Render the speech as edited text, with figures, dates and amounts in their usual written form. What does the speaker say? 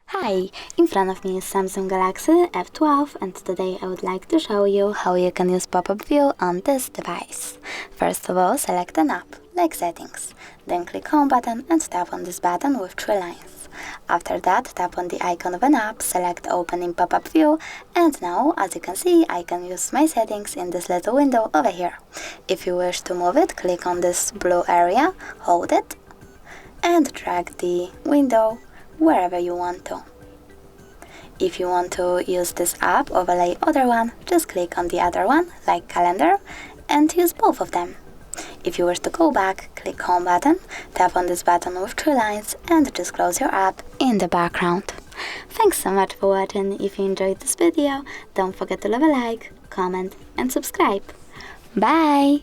Hi, in front of me is Samsung Galaxy F12 and today I would like to show you how you can use pop-up view on this device. First of all, select an app, like Settings, then click Home button and tap on this button with 3 lines. After that, tap on the icon of an app, select Open in pop-up view, and now, as you can see, I can use my settings in this little window over here. If you wish to move it, click on this blue area, hold it, and drag the window wherever you want to. If you want to use this app, overlay other one, just click on the other one, like calendar, and use both of them. If you wish to go back, click Home button, tap on this button with 3 lines, and just close your app in the background. Thanks so much for watching. If you enjoyed this video, don't forget to leave a like, comment, and subscribe. Bye!